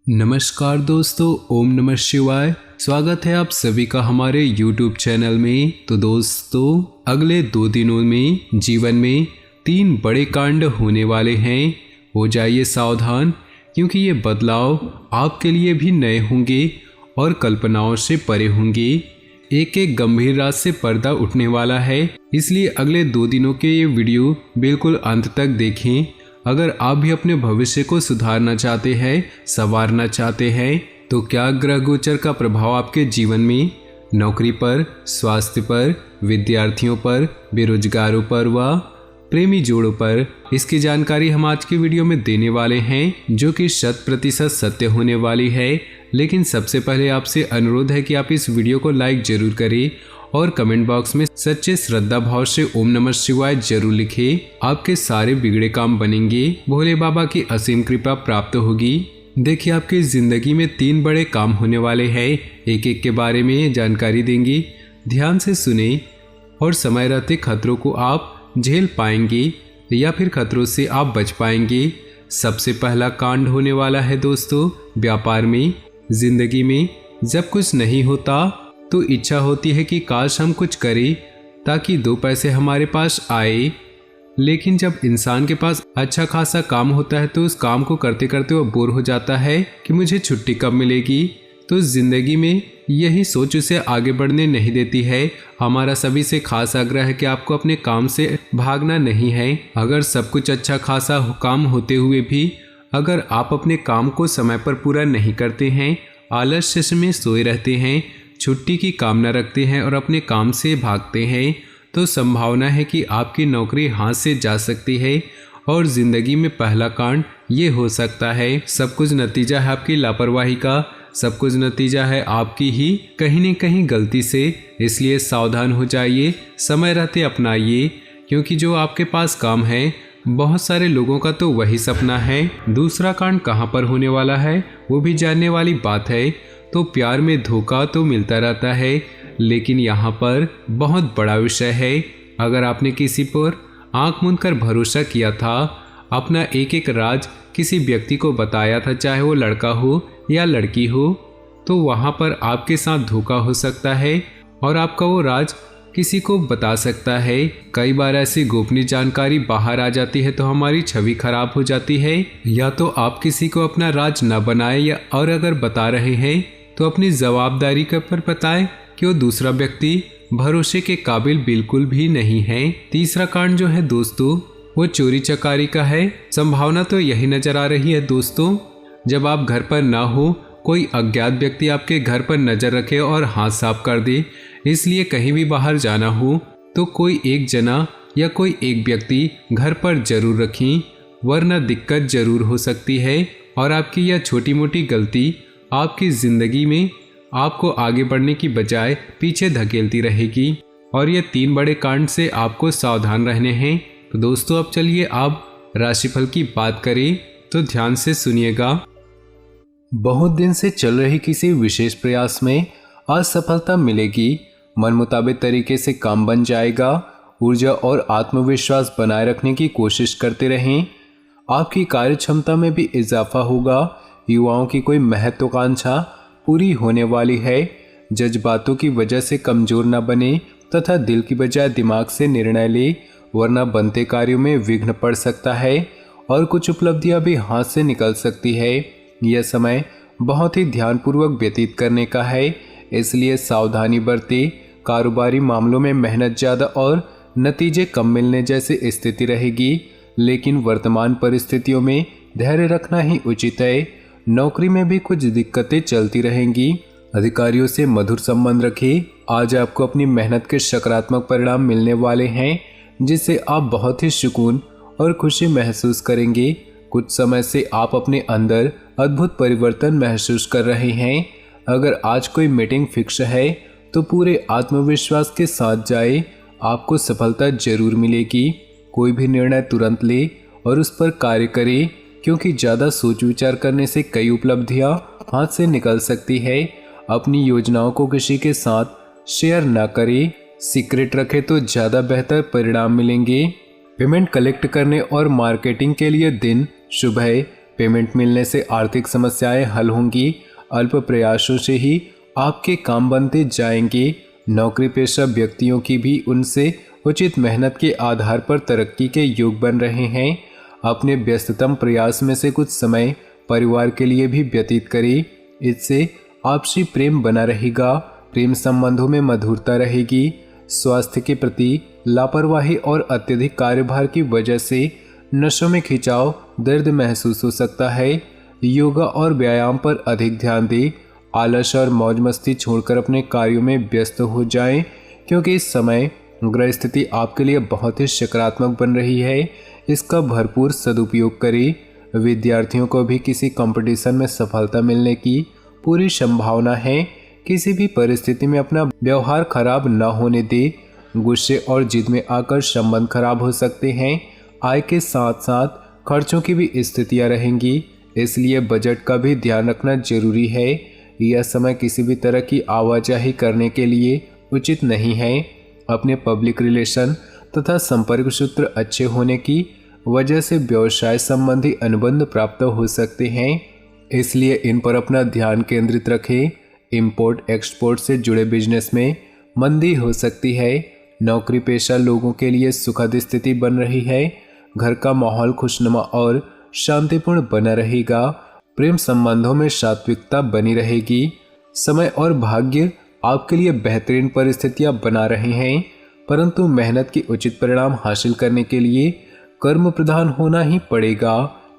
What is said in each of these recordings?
नमस्कार दोस्तों, ओम नमः शिवाय। स्वागत है आप सभी का हमारे YouTube चैनल में। तो दोस्तों, अगले 2 दिनों में जीवन में 3 बड़े कांड होने वाले हैं। हो जाइए सावधान, क्योंकि ये बदलाव आपके लिए भी नए होंगे और कल्पनाओं से परे होंगे। एक गंभीर राज से पर्दा उठने वाला है, इसलिए अगले 2 दिनों के ये वीडियो बिल्कुल अंत तक देखें। अगर आप भी अपने भविष्य को सुधारना चाहते हैं, संवारना चाहते हैं, तो क्या ग्रह गोचर का प्रभाव आपके जीवन में नौकरी पर, स्वास्थ्य पर, विद्यार्थियों पर, बेरोजगारों पर व प्रेमी जोड़ों पर, इसकी जानकारी हम आज की वीडियो में देने वाले हैं, जो कि 100% सत्य होने वाली है। लेकिन सबसे पहले आपसे अनुरोध है कि आप इस वीडियो को लाइक जरूर करें और कमेंट बॉक्स में सच्चे श्रद्धा भाव से ओम नमः शिवाय जरूर लिखें। आपके सारे बिगड़े काम बनेंगे, भोले बाबा की असीम कृपा प्राप्त होगी। देखिए, आपकी जिंदगी में 3 बड़े काम होने वाले हैं। एक के बारे में जानकारी देंगे, ध्यान से सुने और समय रहते खतरों को आप झेल पाएंगे या फिर खतरों से आप बच पाएंगे। सबसे पहला कांड होने वाला है दोस्तों, व्यापार में। जिंदगी में जब कुछ नहीं होता तो इच्छा होती है कि काश हम कुछ करें ताकि 2 पैसे हमारे पास आए। लेकिन जब इंसान के पास अच्छा खासा काम होता है तो उस काम को करते करते वो बोर हो जाता है कि मुझे छुट्टी कब मिलेगी। तो जिंदगी में यही सोच उसे आगे बढ़ने नहीं देती है। हमारा सभी से खास आग्रह है कि आपको अपने काम से भागना नहीं है। अगर सब कुछ अच्छा खासा काम होते हुए भी अगर आप अपने काम को समय पर पूरा नहीं करते हैं, आलस्य में सोए रहते हैं, छुट्टी की कामना रखते हैं और अपने काम से भागते हैं, तो संभावना है कि आपकी नौकरी हाथ से जा सकती है और ज़िंदगी में पहला कांड ये हो सकता है। सब कुछ नतीजा है आपकी लापरवाही का, सब कुछ नतीजा है आपकी ही कहीं न कहीं गलती से। इसलिए सावधान हो जाइए, समय रहते अपनाइए, क्योंकि जो आपके पास काम है बहुत सारे लोगों का तो वही सपना है। दूसरा कांड कहाँ पर होने वाला है वो भी जानने वाली बात है। तो प्यार में धोखा तो मिलता रहता है, लेकिन यहाँ पर बहुत बड़ा विषय है। अगर आपने किसी पर आंख मूंद कर भरोसा किया था, अपना एक राज किसी व्यक्ति को बताया था, चाहे वो लड़का हो या लड़की हो, तो वहाँ पर आपके साथ धोखा हो सकता है और आपका वो राज किसी को बता सकता है। कई बार ऐसी गोपनीय जानकारी बाहर आ जाती है तो हमारी छवि खराब हो जाती है। या तो आप किसी को अपना राज न बनाए, या और अगर बता रहे हैं तो अपनी जवाबदारी के पर बताएं कि वो दूसरा व्यक्ति भरोसे के काबिल बिल्कुल भी नहीं है। तीसरा कांड जो है दोस्तों, वो चोरी चकारी का है। संभावना तो यही नजर आ रही है दोस्तों, जब आप घर पर ना हो, कोई अज्ञात व्यक्ति आपके घर पर नजर रखे और हाथ साफ कर दे। इसलिए कहीं भी बाहर जाना हो तो कोई एक जना या कोई एक व्यक्ति घर पर जरूर रखें, वरना दिक्कत जरूर हो सकती है और आपकी यह छोटी मोटी गलती आपकी ज़िंदगी में आपको आगे बढ़ने की बजाय पीछे धकेलती रहेगी। और ये 3 बड़े कांड से आपको सावधान रहने हैं। तो दोस्तों, अब चलिए आप राशिफल की बात करें, तो ध्यान से सुनिएगा। बहुत दिन से चल रही किसी विशेष प्रयास में असफलता मिलेगी। मन मुताबिक तरीके से काम बन जाएगा। ऊर्जा और आत्मविश्वास बनाए रखने की कोशिश करते रहें। आपकी कार्य क्षमता में भी इजाफा होगा। युवाओं की कोई महत्वाकांक्षा पूरी होने वाली है। जज्बातों की वजह से कमजोर न बने तथा दिल की बजाय दिमाग से निर्णय ले, वरना बनते कार्यों में विघ्न पड़ सकता है और कुछ उपलब्धियां भी हाथ से निकल सकती है। यह समय बहुत ही ध्यानपूर्वक व्यतीत करने का है, इसलिए सावधानी बरतें। कारोबारी मामलों में मेहनत ज़्यादा और नतीजे कम मिलने जैसी स्थिति रहेगी, लेकिन वर्तमान परिस्थितियों में धैर्य रखना ही उचित है। नौकरी में भी कुछ दिक्कतें चलती रहेंगी। अधिकारियों से मधुर संबंध रखें। आज आपको अपनी मेहनत के सकारात्मक परिणाम मिलने वाले हैं, जिससे आप बहुत ही सुकून और खुशी महसूस करेंगे। कुछ समय से आप अपने अंदर अद्भुत परिवर्तन महसूस कर रहे हैं। अगर आज कोई मीटिंग फिक्स है तो पूरे आत्मविश्वास के साथ जाए, आपको सफलता जरूर मिलेगी। कोई भी निर्णय तुरंत ले और उस पर कार्य करें, क्योंकि ज़्यादा सोच विचार करने से कई उपलब्धियां हाथ से निकल सकती है। अपनी योजनाओं को किसी के साथ शेयर न करें, सीक्रेट रखें तो ज़्यादा बेहतर परिणाम मिलेंगे। पेमेंट कलेक्ट करने और मार्केटिंग के लिए दिन सुबह पेमेंट मिलने से आर्थिक समस्याएं हल होंगी। अल्प प्रयासों से ही आपके काम बनते जाएंगे। नौकरी पेशा व्यक्तियों की भी उनसे उचित मेहनत के आधार पर तरक्की के योग बन रहे हैं। अपने व्यस्ततम प्रयास में से कुछ समय परिवार के लिए भी व्यतीत करें। इससे आपसी प्रेम बना रहेगा। प्रेम संबंधों में मधुरता रहेगी। स्वास्थ्य के प्रति लापरवाही और अत्यधिक कार्यभार की वजह से नसों में खिंचाव, दर्द महसूस हो सकता है। योगा और व्यायाम पर अधिक ध्यान दें। आलस और मौज मस्ती छोड़कर अपने कार्यों में व्यस्त हो जाएं, क्योंकि इस समय ग्रह स्थिति आपके लिए बहुत ही सकारात्मक बन रही है। इसका भरपूर सदुपयोग करें। विद्यार्थियों को भी किसी कंपटीशन में सफलता मिलने की पूरी संभावना है। किसी भी परिस्थिति में अपना व्यवहार खराब न होने दे। गुस्से और जिद में आकर संबंध खराब हो सकते हैं। आय के साथ साथ खर्चों की भी स्थितियां रहेंगी, इसलिए बजट का भी ध्यान रखना जरूरी है। यह समय किसी भी तरह की आवाजाही करने के लिए उचित नहीं है। अपने पब्लिक रिलेशन तथा संपर्क सूत्र अच्छे होने की वजह से व्यवसाय संबंधी अनुबंध प्राप्त हो सकते हैं, इसलिए इन पर अपना ध्यान केंद्रित रखें। इंपोर्ट एक्सपोर्ट से जुड़े बिजनेस में मंदी हो सकती है। नौकरी पेशा लोगों के लिए सुखद स्थिति बन रही है। घर का माहौल खुशनुमा और शांतिपूर्ण बना रहेगा। प्रेम संबंधों में सात्विकता बनी रहेगी। समय और भाग्य आपके लिए बेहतरीन परिस्थितियां बना रहे हैं, परंतु मेहनत के उचित परिणाम हासिल करने के लिए कर्म प्रधान होना ही पड़ेगा।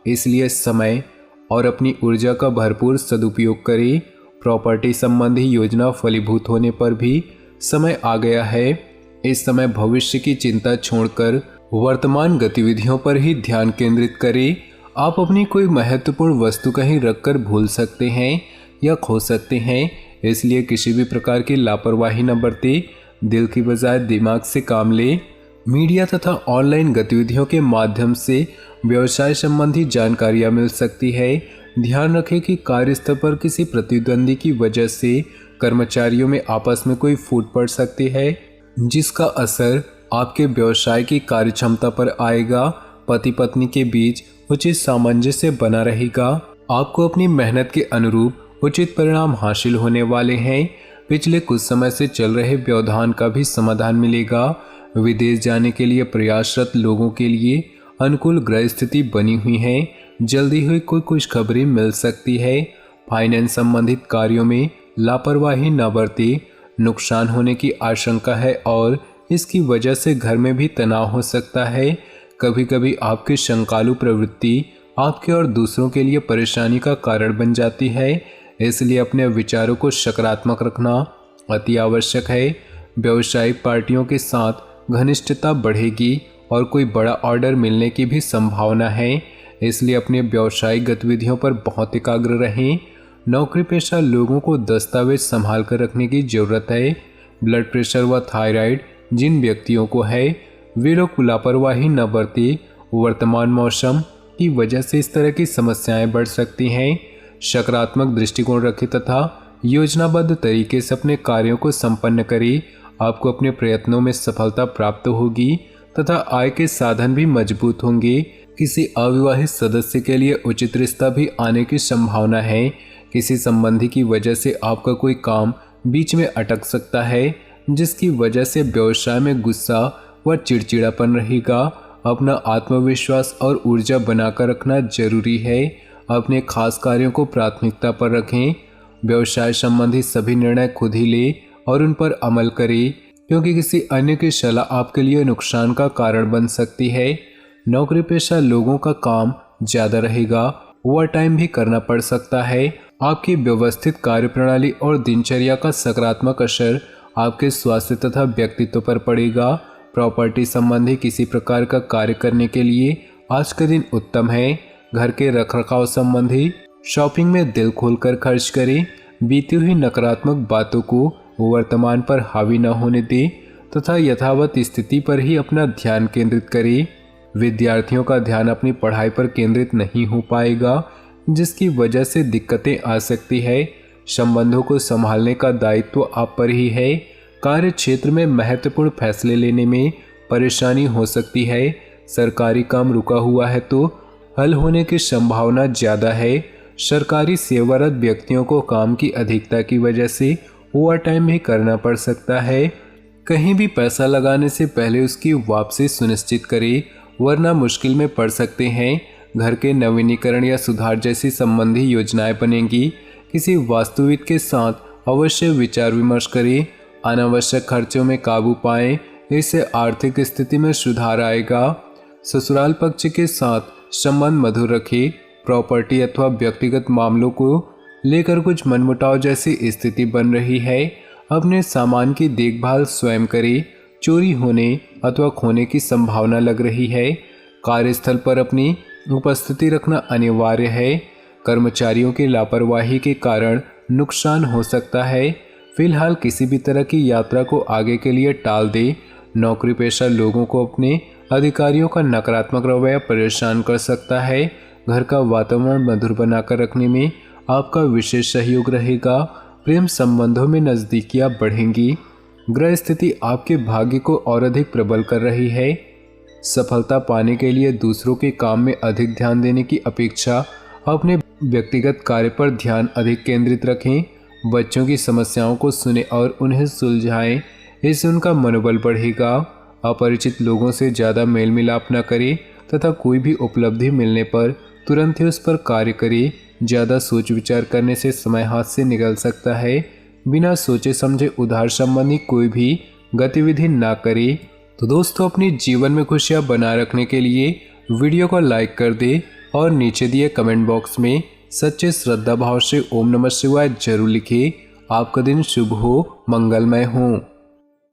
इसलिए समय और अपनी ऊर्जा का भरपूर सदुपयोग करें। प्रॉपर्टी संबंधी योजना फलीभूत होने पर भी समय आ गया है। इस समय भविष्य की चिंता छोड़कर वर्तमान गतिविधियों पर ही ध्यान केंद्रित करें। आप अपनी कोई महत्वपूर्ण वस्तु कहीं रखकर भूल सकते हैं या खो सकते हैं, इसलिए किसी भी प्रकार की लापरवाही न बरतें। दिल की बजाय दिमाग से काम लें। मीडिया तथा ऑनलाइन गतिविधियों के माध्यम से व्यवसाय संबंधी जानकारियां मिल सकती है। ध्यान रखें कि कार्यस्थल पर किसी प्रतिद्वंदी की वजह से कर्मचारियों में आपस में कोई फूट पड़ सकती है, जिसका असर आपके व्यवसाय की कार्यक्षमता पर आएगा। पति पत्नी के बीच उचित सामंजस्य बना रहेगा। आपको अपनी मेहनत के अनुरूप उचित परिणाम हासिल होने वाले हैं। पिछले कुछ समय से चल रहे व्यवधान का भी समाधान मिलेगा। विदेश जाने के लिए प्रयासरत लोगों के लिए अनुकूल ग्रह स्थिति बनी हुई है। जल्दी हुई कोई खुशखबरी मिल सकती है। फाइनेंस संबंधित कार्यों में लापरवाही न बरतें। नुकसान होने की आशंका है और इसकी वजह से घर में भी तनाव हो सकता है। कभी कभी आपकी शंकालु प्रवृत्ति आपके और दूसरों के लिए परेशानी का कारण बन जाती है, इसलिए अपने विचारों को सकारात्मक रखना अति आवश्यक है। व्यावसायिक पार्टियों के साथ घनिष्ठता बढ़ेगी और कोई बड़ा ऑर्डर मिलने की भी संभावना है, इसलिए अपने व्यावसायिक गतिविधियों पर बहुत एकाग्र रहें। नौकरी पेशा लोगों को दस्तावेज संभाल कर रखने की जरूरत है। ब्लड प्रेशर व थायराइड जिन व्यक्तियों को है वे लोग लापरवाही न बरतें। वर्तमान मौसम की वजह से इस तरह की समस्याएं बढ़ सकती हैं। सकारात्मक दृष्टिकोण रखें तथा योजनाबद्ध तरीके से अपने कार्यों को संपन्न करें। आपको अपने प्रयत्नों में सफलता प्राप्त होगी तथा आय के साधन भी मजबूत होंगे। किसी अविवाहित सदस्य के लिए उचित रिश्ता भी आने की संभावना है। किसी संबंधी की वजह से आपका कोई काम बीच में अटक सकता है, जिसकी वजह से व्यवसाय में गुस्सा व चिड़चिड़ापन रहेगा। अपना आत्मविश्वास और ऊर्जा बनाकर रखना जरूरी है। अपने खास कार्यों को प्राथमिकता पर रखें। व्यवसाय संबंधी सभी निर्णय खुद ही लें और उन पर अमल करें, क्योंकि किसी अन्य की सलाह आपके लिए नुकसान का कारण बन सकती है। नौकरी पेशा लोगों का काम ज़्यादा रहेगा, ओवर टाइम भी करना पड़ सकता है। आपकी व्यवस्थित कार्यप्रणाली और दिनचर्या का सकारात्मक असर आपके स्वास्थ्य तथा व्यक्तित्व पर पड़ेगा। प्रॉपर्टी संबंधी किसी प्रकार का कार्य करने के लिए आज का दिन उत्तम है। घर के रखरखाव संबंधी शॉपिंग में दिल खोलकर खर्च करें। बीती हुई नकारात्मक बातों को वर्तमान पर हावी न होने दें तथा यथावत स्थिति पर ही अपना ध्यान केंद्रित करें। विद्यार्थियों का ध्यान अपनी पढ़ाई पर केंद्रित नहीं हो पाएगा, जिसकी वजह से दिक्कतें आ सकती है। संबंधों को संभालने का दायित्व आप पर ही है। कार्य क्षेत्र में महत्वपूर्ण फैसले लेने में परेशानी हो सकती है। सरकारी काम रुका हुआ है तो हल होने की संभावना ज़्यादा है। सरकारी सेवारत व्यक्तियों को काम की अधिकता की वजह से ओवर टाइम भी करना पड़ सकता है। कहीं भी पैसा लगाने से पहले उसकी वापसी सुनिश्चित करें, वरना मुश्किल में पड़ सकते हैं। घर के नवीनीकरण या सुधार जैसी संबंधी योजनाएं बनेंगी। किसी वास्तुविद के साथ अवश्य विचार विमर्श करें। अनावश्यक खर्चों में काबू पाएं, इससे आर्थिक स्थिति में सुधार आएगा। ससुराल पक्ष के साथ संबंध मधुर रखें। प्रॉपर्टी अथवा व्यक्तिगत मामलों को लेकर कुछ मनमुटाव जैसी स्थिति बन रही है। अपने सामान की देखभाल स्वयं करें। चोरी होने अथवा खोने की संभावना लग रही है। कार्यस्थल पर अपनी उपस्थिति रखना अनिवार्य है। कर्मचारियों की लापरवाही के कारण नुकसान हो सकता है। फिलहाल किसी भी तरह की यात्रा को आगे के लिए टाल दें। नौकरी पेशा लोगों को अपने अधिकारियों का नकारात्मक रवैया परेशान कर सकता है। घर का वातावरण मधुर बनाकर रखने में आपका विशेष सहयोग रहेगा। प्रेम संबंधों में नज़दीकियां बढ़ेंगी। ग्रह स्थिति आपके भाग्य को और अधिक प्रबल कर रही है। सफलता पाने के लिए दूसरों के काम में अधिक ध्यान देने की अपेक्षा अपने व्यक्तिगत कार्य पर ध्यान अधिक केंद्रित रखें। बच्चों की समस्याओं को सुने और उन्हें सुलझाएं, इससे उनका मनोबल बढ़ेगा। अपरिचित लोगों से ज़्यादा मेल मिलाप न करें तथा कोई भी उपलब्धि मिलने पर तुरंत ही उस पर कार्य करें। ज़्यादा सोच विचार करने से समय हाथ से निकल सकता है। बिना सोचे समझे उधार संबंधी कोई भी गतिविधि ना करें। तो दोस्तों, अपने जीवन में खुशियां बनाए रखने के लिए वीडियो को लाइक कर दें और नीचे दिए कमेंट बॉक्स में सच्चे श्रद्धा भाव से ओम नमः शिवाय जरूर लिखें। आपका दिन शुभ हो, मंगलमय हो।